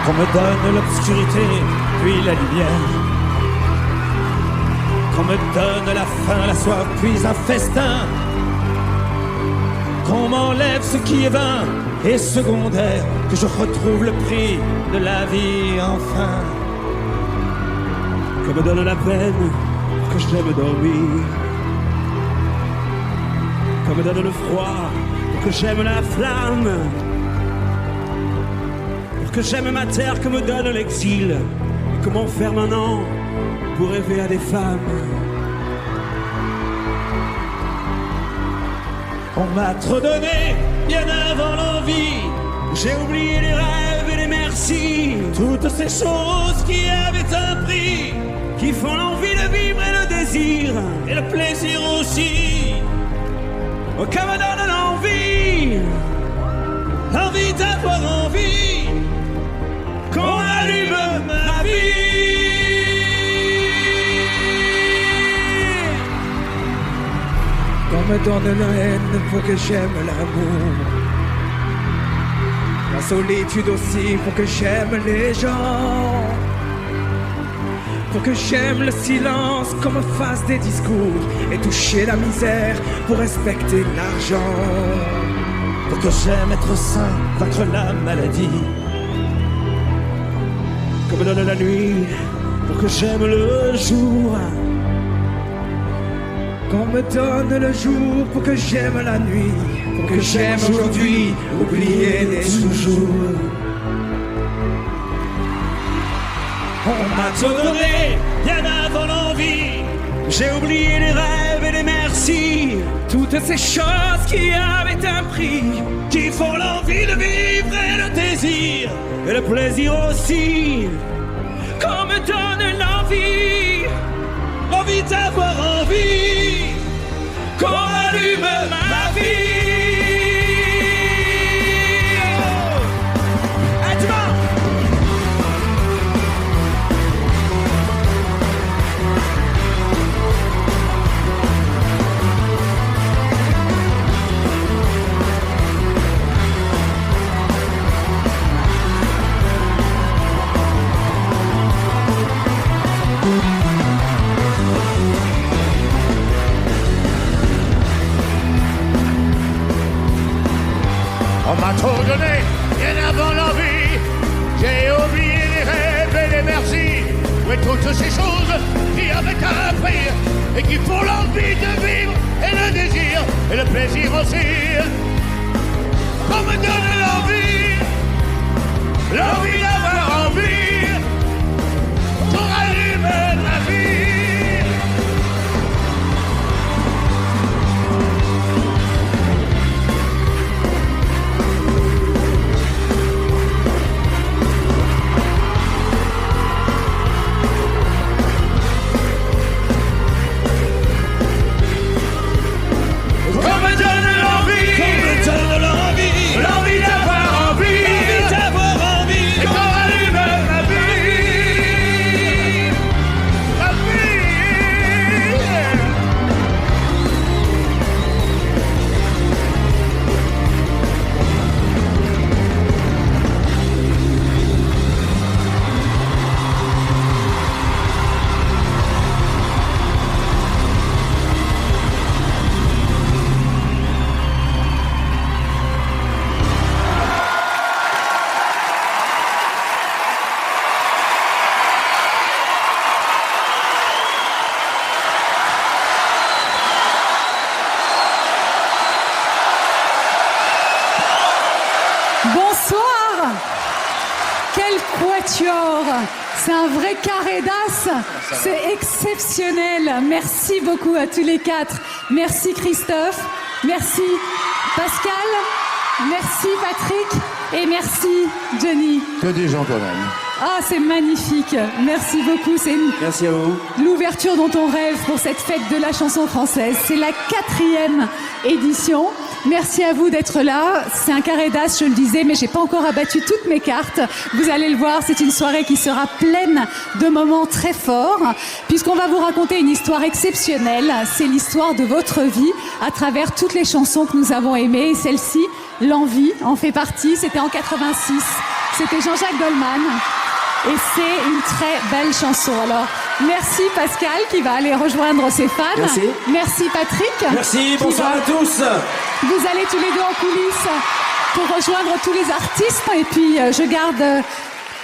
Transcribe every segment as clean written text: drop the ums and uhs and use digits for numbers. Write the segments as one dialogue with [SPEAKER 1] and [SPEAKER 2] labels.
[SPEAKER 1] Qu'on me donne l'obscurité, puis la lumière. Qu'on me donne la faim, la soif, puis un festin. Qu'on m'enlève ce qui est vain et secondaire. Que je retrouve le prix de la vie enfin.
[SPEAKER 2] Qu'on me donne la peine pour que j'aime dormir. Qu'on me donne le froid pour que j'aime la flamme. Pour que j'aime ma terre, que me donne l'exil. Et que m'enferme un an pour rêver à des femmes.
[SPEAKER 1] On m'a trop donné, bien avant l'envie.
[SPEAKER 2] J'ai oublié les rêves et les merci.
[SPEAKER 1] Toutes ces choses qui avaient un prix,
[SPEAKER 2] qui font l'envie de vivre et le désir.
[SPEAKER 1] et le plaisir aussi.
[SPEAKER 2] Oh, que me donne l'envie.
[SPEAKER 1] L'envie d'avoir envie
[SPEAKER 2] Qu'on allume ma vie.
[SPEAKER 3] Qu'on me donne la haine pour que j'aime l'amour. La solitude aussi pour que j'aime les gens. Pour que j'aime le silence qu'on me fasse des discours. Et toucher la misère pour respecter l'argent.
[SPEAKER 1] pour que j'aime être sain, vaincre la maladie.
[SPEAKER 2] Qu'on me donne la nuit pour que j'aime le jour.
[SPEAKER 3] Qu'on me donne le jour pour que j'aime la nuit. Pour que j'aime aujourd'hui, oublier des toujours.
[SPEAKER 1] On m'a tout donné, bien avant l'envie.
[SPEAKER 2] J'ai oublié les rêves et les merci.
[SPEAKER 3] Toutes ces choses qui avaient un prix,
[SPEAKER 1] Qui font l'envie de vivre et le désir.
[SPEAKER 2] Et le plaisir aussi.
[SPEAKER 3] qu'on me donne l'envie,
[SPEAKER 1] L'envie d'avoir envie.
[SPEAKER 3] qu'on allume ma vie.
[SPEAKER 2] Ah, tu vas.
[SPEAKER 4] On m'a trop donné, bien avant l'envie. J'ai oublié les rêves et les merci. Oui, toutes ces choses qui avaient un prix et qui font l'envie de vivre et le désir et le plaisir aussi. On me donne l'envie d'avoir envie pour allumer ma vie.
[SPEAKER 2] Qu'on me donne l'envie.
[SPEAKER 1] Qu'on me donne l'envie.
[SPEAKER 2] L'envie d'avoir envie.
[SPEAKER 1] L'envie d'avoir envie.
[SPEAKER 2] Et qu'on allume ma vie. Ma vie.
[SPEAKER 5] Bonsoir. Quel quatuor. C'est un vrai carré d'as. C'est exceptionnel. Merci beaucoup à tous les quatre. Merci Christophe. Merci Pascal. Merci Patrick. Et merci Johnny.
[SPEAKER 4] Que des gentlemen.
[SPEAKER 5] Ah, c'est magnifique. Merci beaucoup. C'est
[SPEAKER 2] Merci à vous.
[SPEAKER 5] l'ouverture dont on rêve pour cette fête de la chanson française. C'est la 4e édition. Merci à vous d'être là. C'est un carré d'as, je le disais, mais j'ai pas encore abattu toutes mes cartes. Vous allez le voir, c'est une soirée qui sera pleine de moments très forts, puisqu'on va vous raconter une histoire exceptionnelle. C'est l'histoire de votre vie à travers toutes les chansons que nous avons aimées. Et celle-ci, L'Envie, en fait partie. C'était en 86. C'était Jean-Jacques Goldman. Et c'est une très belle chanson. Alors, merci Pascal qui va aller rejoindre ses fans.
[SPEAKER 1] Merci.
[SPEAKER 5] Merci Patrick.
[SPEAKER 1] Merci, bonsoir à tous.
[SPEAKER 5] Vous allez tous les deux en coulisses pour rejoindre tous les artistes. Et puis, je garde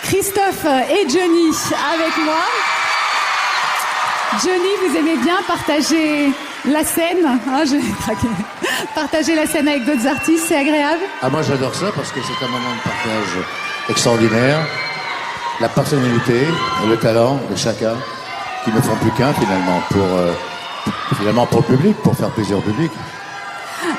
[SPEAKER 5] Christophe et Johnny avec moi. Johnny, vous aimez bien partager la scène, hein, je vais craquer. Partager la scène avec d'autres artistes, c'est agréable?
[SPEAKER 4] Ah, moi j'adore ça parce que c'est un moment de partage extraordinaire. La personnalité et le talent de chacun qui ne font plus qu'un finalement pour le public, pour faire plaisir au public.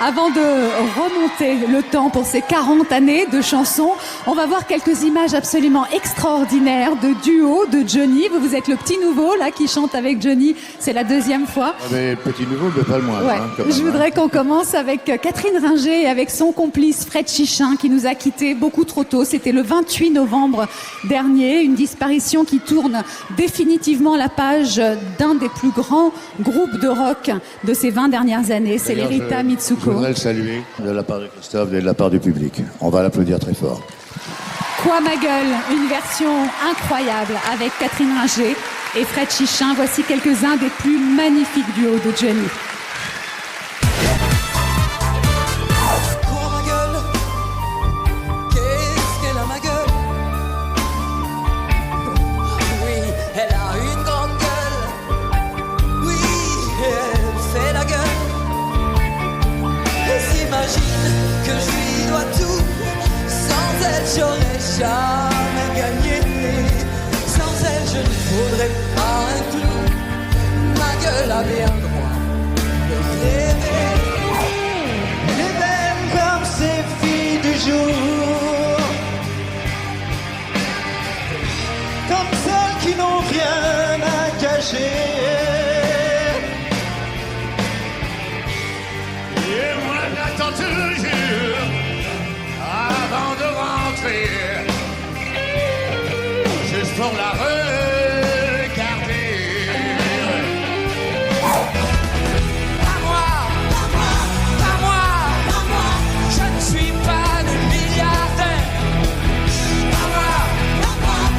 [SPEAKER 5] Avant de remonter le temps pour ces 40 années de chansons, on va voir quelques images absolument extraordinaires de duo de Johnny. Vous êtes le petit nouveau là qui chante avec Johnny, c'est la deuxième fois.
[SPEAKER 4] Ah, mais petit nouveau, mais pas le moindre.
[SPEAKER 5] Ouais.
[SPEAKER 4] Hein, quand même,
[SPEAKER 5] Je voudrais qu'on commence avec Catherine Ringer et avec son complice Fred Chichin qui nous a quittés beaucoup trop tôt. C'était le 28 novembre dernier, une disparition qui tourne définitivement la page d'un des plus grands groupes de rock de ces 20 dernières années. C'est
[SPEAKER 4] D'ailleurs,
[SPEAKER 5] l'Erita Mitsuko.
[SPEAKER 4] Je voudrais le saluer de la part de Christophe et de la part du public. On va l'applaudir très fort.
[SPEAKER 5] Quoi ma gueule, une version incroyable avec Catherine Ringer et Fred Chichin. Voici quelques-uns des plus magnifiques duos de Johnny.
[SPEAKER 6] Quoi ma gueule? Qu'est-ce qu'elle a ma gueule? Oui, elle a une grande gueule. Oui, elle fait la gueule. Et s'imagine que je lui dois tout. Sans elle, j'aurais jamais gagné. Sans elle, je ne faudrais pas un clou. Ma gueule a bien droit de rêver.
[SPEAKER 7] Les belles comme ces filles du jour, comme celles qui n'ont rien à cacher.
[SPEAKER 4] Et moi j'attends toujours avant de rentrer, juste pour la regarder.
[SPEAKER 6] Pas moi, pas moi, pas moi, pas moi. Je ne suis pas de milliardaire. Pas moi,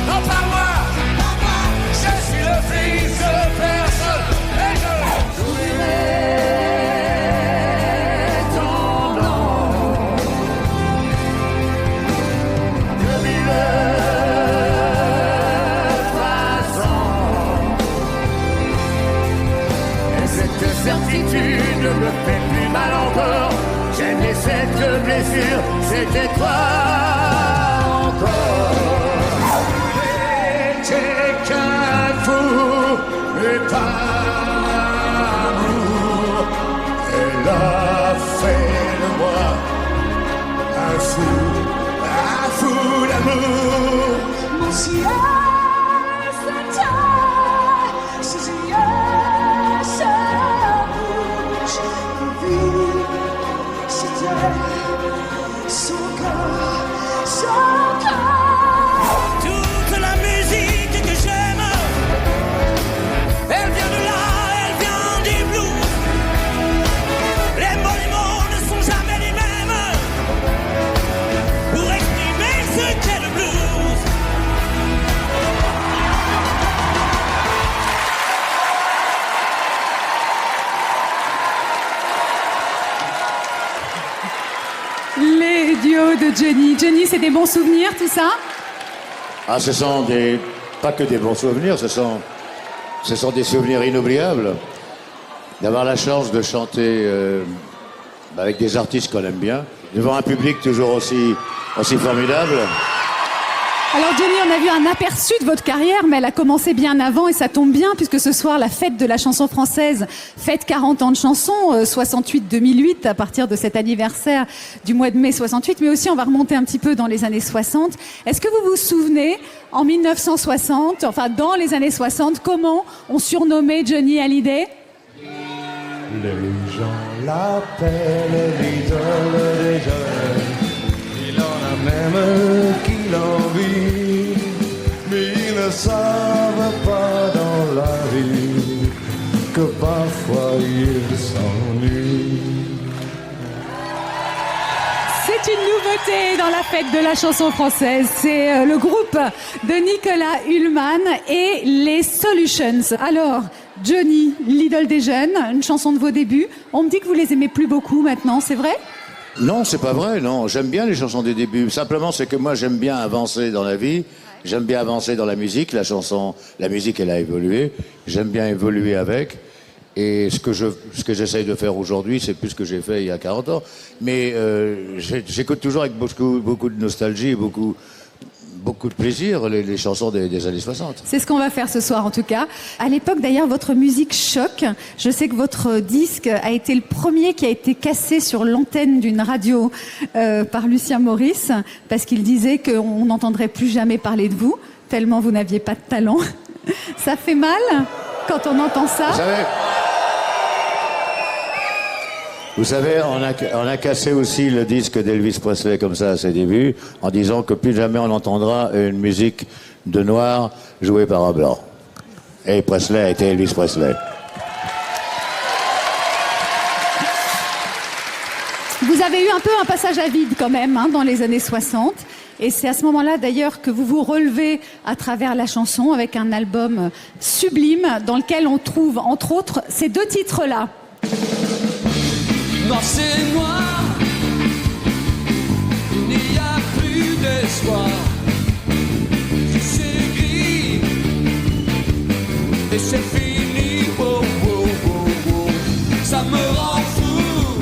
[SPEAKER 6] non pas moi, pas moi. Je suis le fils de personne et je
[SPEAKER 4] certitude me fait plus mal encore. J'aimais cette blessure, c'était toi encore. T'étais qu'un fou, mais pas amour. Elle a fait de moi un fou d'amour.
[SPEAKER 6] Mon ciel s'éteint, ses yeux se bougent. Ma vie, c'était son corps, son corps. Toute la musique que j'aime, elle vient de là, elle vient des blues. Les monuments ne sont jamais les mêmes pour exprimer ce qu'est le blues.
[SPEAKER 5] Les duos de Johnny. Johnny, c'est des bons souvenirs, tout ça?
[SPEAKER 4] Ah, ce sont pas que des bons souvenirs, ce sont des souvenirs inoubliables. D'avoir la chance de chanter avec des artistes qu'on aime bien, devant un public toujours aussi formidable.
[SPEAKER 5] Alors Johnny, on a vu un aperçu de votre carrière, mais elle a commencé bien avant et ça tombe bien puisque ce soir, la fête de la chanson française fête 40 ans de chansons, 68-2008, à partir de cet anniversaire du mois de mai 68, mais aussi on va remonter un petit peu dans les années 60. Est-ce que vous vous souvenez, en 1960, enfin dans les années 60, comment on surnommait Johnny Hallyday?
[SPEAKER 7] Les gens l'appellent l'idole des jeunes. Il en a même qui l'envient, mais ils ne savent pas dans la vie que parfois ils s'ennuient.
[SPEAKER 5] C'est une nouveauté dans la fête de la chanson française. C'est le groupe de Nicolas Ullmann et les Solutions. Alors, Johnny, l'idole des jeunes, une chanson de vos débuts. On me dit que vous les aimez plus beaucoup maintenant, c'est vrai ?
[SPEAKER 4] Non, c'est pas vrai, non. J'aime bien les chansons des débuts. Simplement, c'est que moi, j'aime bien avancer dans la vie. J'aime bien avancer dans la musique. La musique, elle a évolué. J'aime bien évoluer avec. Et ce que j'essaye de faire aujourd'hui, c'est plus ce que j'ai fait il y a 40 ans. Mais j'écoute toujours avec beaucoup de nostalgie, beaucoup de plaisir les chansons des années 60.
[SPEAKER 5] C'est ce qu'on va faire ce soir en tout cas. À l'époque d'ailleurs, votre musique choque. Je sais que votre disque a été le premier qui a été cassé sur l'antenne d'une radio par Lucien Maurice, parce qu'il disait qu'on n'entendrait plus jamais parler de vous, tellement vous n'aviez pas de talent. Ça fait mal quand on entend ça.
[SPEAKER 4] Vous savez, on a cassé aussi le disque d'Elvis Presley comme ça à ses débuts, en disant que plus jamais on entendra une musique de noir jouée par un blanc. Et Presley a été Elvis Presley.
[SPEAKER 5] Vous avez eu un peu un passage à vide quand même dans les années 60. Et c'est à ce moment-là d'ailleurs que vous vous relevez à travers la chanson avec un album sublime dans lequel on trouve entre autres ces deux titres-là.
[SPEAKER 6] Noir c'est noir, il n'y a plus d'espoir. Gris c'est gris, et c'est fini. Oh, oh, oh, oh. Ça me rend fou.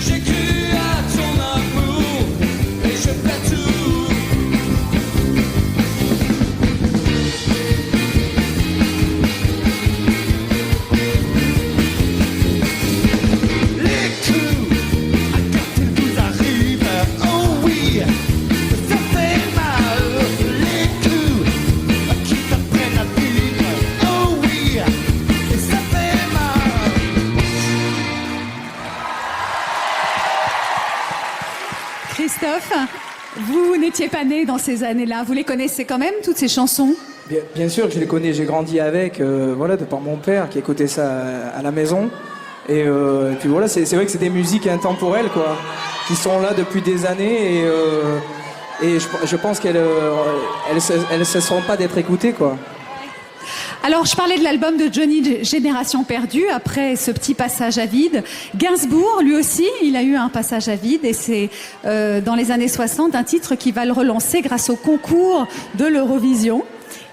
[SPEAKER 6] J'ai cru à ton amour et je fais tout.
[SPEAKER 5] Christophe, vous n'étiez pas né dans ces années-là. Vous les connaissez quand même, toutes ces chansons ?
[SPEAKER 3] Bien sûr que je les connais, j'ai grandi avec, voilà, de par mon père qui écoutait ça à la maison. Et puis voilà, c'est vrai que c'est des musiques intemporelles, quoi, qui sont là depuis des années et je pense qu'elles ne cesseront pas d'être écoutées, quoi.
[SPEAKER 5] Alors, je parlais de l'album de Johnny, Génération perdue, après ce petit passage à vide. Gainsbourg, lui aussi, il a eu un passage à vide, et c'est dans les années 60 un titre qui va le relancer grâce au concours de l'Eurovision.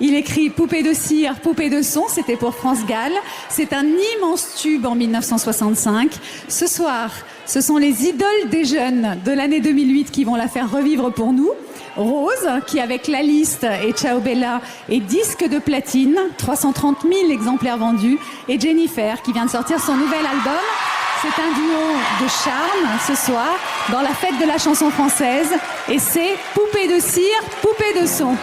[SPEAKER 5] Il écrit Poupée de cire, poupée de son, c'était pour France Gall. C'est un immense tube en 1965. Ce soir, ce sont les idoles des jeunes de l'année 2008 qui vont la faire revivre pour nous. Rose, qui avec La Liste et Ciao Bella est disque de platine, 330 000 exemplaires vendus. Et Jennifer, qui vient de sortir son nouvel album. C'est un duo de charme ce soir dans la fête de la chanson française. Et c'est Poupée de cire, poupée de son.